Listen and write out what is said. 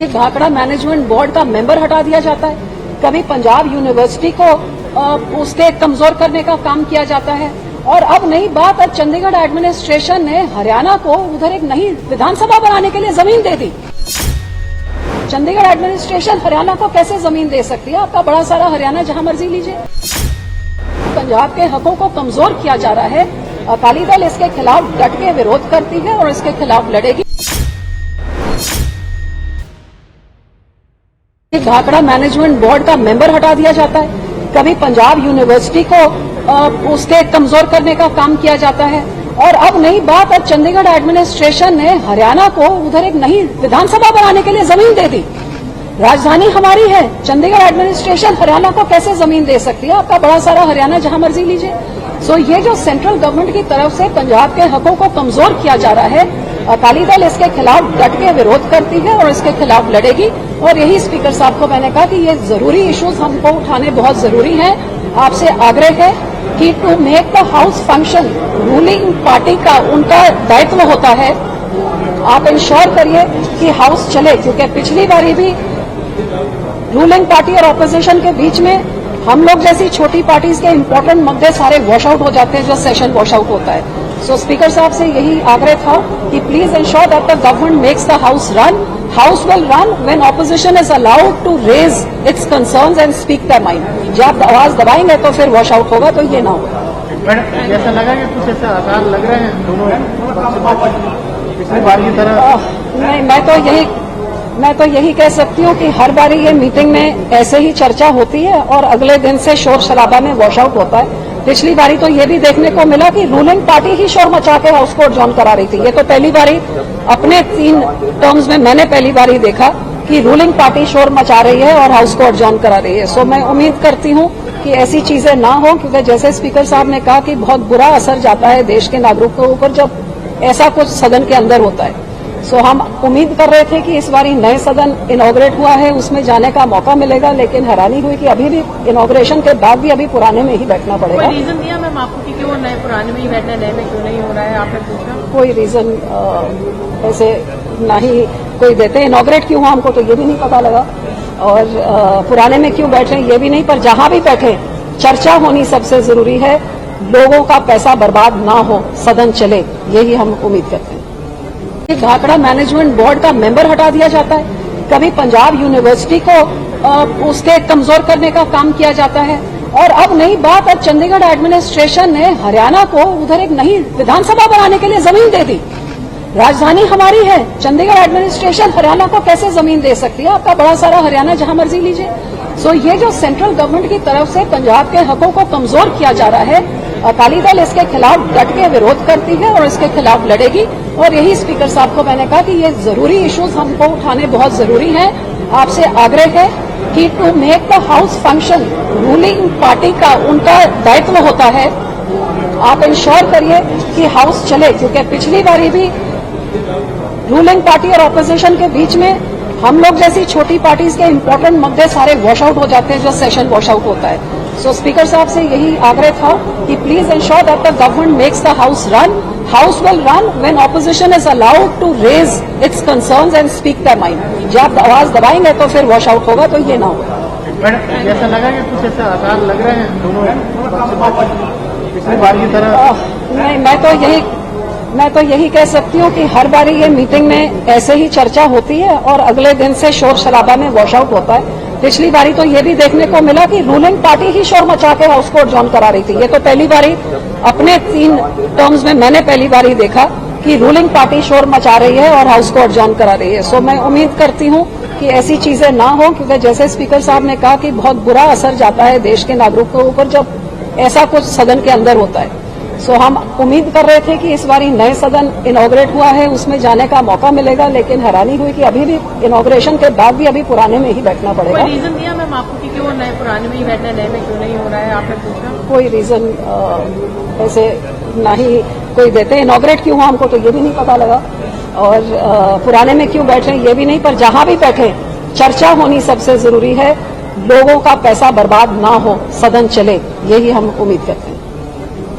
Bhakra management board का member हटा दिया जाता है, कभी पंजाब यूनिवर्सिटी को उसके कमजोर करने का काम किया जाता है। और अब नई बात, अब चंडीगढ़ एडमिनिस्ट्रेशन ने हरियाणा को उधर एक नई विधानसभा बनाने के लिए जमीन दे दी। चंडीगढ़ एडमिनिस्ट्रेशन हरियाणा को कैसे जमीन दे सकती है? आपका बड़ा सारा हरियाणा जहां मर्जी लीजिए। पंजाब के हकों को कमजोर किया जा रहा है। अकाली दल इसके खिलाफ डट के विरोध करती है और इसके खिलाफ लड़ेगी। भाखड़ा मैनेजमेंट बोर्ड का मेंबर हटा दिया जाता है, कभी पंजाब यूनिवर्सिटी को उसके कमजोर करने का काम किया जाता है। और अब नई बात, अब चंडीगढ़ एडमिनिस्ट्रेशन ने हरियाणा को उधर एक नई विधानसभा बनाने के लिए जमीन दे दी। राजधानी हमारी है, चंडीगढ़ एडमिनिस्ट्रेशन हरियाणा को कैसे जमीन दे सकती है? आपका बड़ा सारा हरियाणा जहां मर्जी लीजिए। सो ये जो सेंट्रल गवर्नमेंट की तरफ से पंजाब के हकों को कमजोर किया जा रहा है, अकाली दल इसके खिलाफ डट के विरोध करती है और इसके खिलाफ लड़ेगी। और यही स्पीकर साहब को मैंने कहा कि ये जरूरी इश्यूज हमको उठाने बहुत जरूरी हैं। आपसे आग्रह है कि to make the house function, ruling party का उनका दायित्व होता है, आप इंश्योर करिए कि हाउस चले। क्योंकि पिछली बारी भी रूलिंग पार्टी और ऑपोजिशन के बीच में हम लोग जैसी छोटी पार्टीज के इंपॉर्टेंट मुद्दे सारे वॉश आउट हो जाते हैं, जो सेशन वॉश आउट होता है। सो स्पीकर साहब से यही आग्रह था कि please ensure that the government makes the house run. House will run when opposition is allowed to raise its concerns and speak their mind. जब आवाज दबाएंगे तो फिर वॉश आउट होगा, तो ये ना हो। मैडम, ऐसा लगा कि कुछ ऐसा आकार लग रहे हैं दोनों पिछली बार की तरह? नहीं, मैं तो यही कह सकती हूँ कि हर बारी ये मीटिंग में ऐसे ही चर्चा होती है और अगले दिन से शोर शराबा में वॉश आउट होता है। पिछली बारी तो ये भी देखने को मिला कि रूलिंग पार्टी ही शोर मचा के हाउस को एडजॉर्न करा रही थी। ये तो पहली बारी अपने 3 टर्म्स में मैंने पहली बारी देखा कि रूलिंग पार्टी शोर मचा रही है और हाउस को एडजॉर्न करा रही है। सो मैं उम्मीद करती हूँ कि ऐसी चीजें ना हो, क्योंकि जैसे स्पीकर साहब ने कहा कि बहुत बुरा असर जाता है देश के नागरिकों के ऊपर जब ऐसा कुछ सदन के अंदर होता है। सो हम उम्मीद कर रहे थे कि इस बारी नए सदन इनॉग्रेट हुआ है, उसमें जाने का मौका मिलेगा, लेकिन हैरानी हुई कि अभी भी इनॉग्रेशन के बाद भी अभी पुराने में ही बैठना पड़ेगा। कोई रीजन दिया मैम आपको कि क्यों नए पुराने में ही बैठना है, नए में क्यों नहीं हो रहा है? आपने पूछा? कोई रीजन ऐसे ना ही कोई देते। इनॉग्रेट क्यों हुआ हमको तो ये भी नहीं पता लगा, और पुराने में क्यों बैठे ये भी नहीं। पर जहां भी बैठे चर्चा होनी सबसे जरूरी है, लोगों का पैसा बर्बाद ना हो, सदन चले, यही हम उम्मीद करते हैं। भाखड़ा मैनेजमेंट बोर्ड का मेंबर हटा दिया जाता है, कभी पंजाब यूनिवर्सिटी को उसके कमजोर करने का काम किया जाता है। और अब नई बात, अब चंडीगढ़ एडमिनिस्ट्रेशन ने हरियाणा को उधर एक नई विधानसभा बनाने के लिए जमीन दे दी। राजधानी हमारी है, चंडीगढ़ एडमिनिस्ट्रेशन हरियाणा को कैसे जमीन दे सकती है? आपका बड़ा सारा हरियाणा जहां मर्जी लीजिए। सो ये जो सेंट्रल गवर्नमेंट की तरफ से पंजाब के हकों को कमजोर किया जा रहा है, अकाली दल इसके खिलाफ डट के विरोध करती है और इसके खिलाफ लड़ेगी। और यही स्पीकर साहब को मैंने कहा कि ये जरूरी इश्यूज हमको उठाने बहुत जरूरी हैं। आपसे आग्रह है कि to make the house function, ruling party का उनका दायित्व होता है, आप इंश्योर करिए कि हाउस चले। क्योंकि पिछली बारी भी रूलिंग पार्टी और ऑपोजिशन के बीच में हम लोग जैसी छोटी पार्टीज के इंपॉर्टेंट मुद्दे सारे वॉश आउट हो जाते हैं, जो सेशन वॉश आउट होता है। सो स्पीकर साहब से यही आग्रह था कि please ensure that the government makes the house run. House will run when opposition is allowed to raise its concerns and speak their mind. जब आवाज दबाएंगे तो फिर वॉश आउट होगा, तो ये ना हो। मैडम, ऐसा लगा कि कुछ ऐसा आकार लग रहे हैं दोनों पिछली बार की तरह? नहीं, मैं तो यही कह सकती हूँ कि हर बारी ये मीटिंग में ऐसे ही चर्चा होती है और अगले दिन से शोर शराबा में वॉश आउट होता है। पिछली बारी तो ये भी देखने को मिला कि रूलिंग पार्टी ही शोर मचा के हाउस को एडजॉर्न करा रही थी। ये तो पहली बारी अपने 3 टर्म्स में मैंने पहली बारी देखा कि रूलिंग पार्टी शोर मचा रही है और हाउस को एडजॉर्न करा रही है। सो मैं उम्मीद करती हूँ कि ऐसी चीजें ना हो, क्योंकि जैसे स्पीकर साहब ने कहा कि बहुत बुरा असर जाता है देश के नागरिकों के ऊपर जब ऐसा कुछ सदन के अंदर होता है। सो हम उम्मीद कर रहे थे कि इस बारी नए सदन इनॉग्रेट हुआ है, उसमें जाने का मौका मिलेगा, लेकिन हैरानी हुई कि अभी भी इनॉग्रेशन के बाद भी अभी पुराने में ही बैठना पड़ेगा। कोई रीजन दिया मैम आपको कि क्यों नए पुराने में ही बैठना है, नए में क्यों नहीं हो रहा है? आपने पूछा? कोई रीजन ऐसे ना ही कोई देते। इनॉग्रेट क्यों हुआ हमको तो ये भी नहीं पता लगा, और पुराने में क्यों बैठे ये भी नहीं। पर जहां भी बैठे चर्चा होनी सबसे जरूरी है, लोगों का पैसा बर्बाद ना हो, सदन चले, यही हम उम्मीद करते हैं।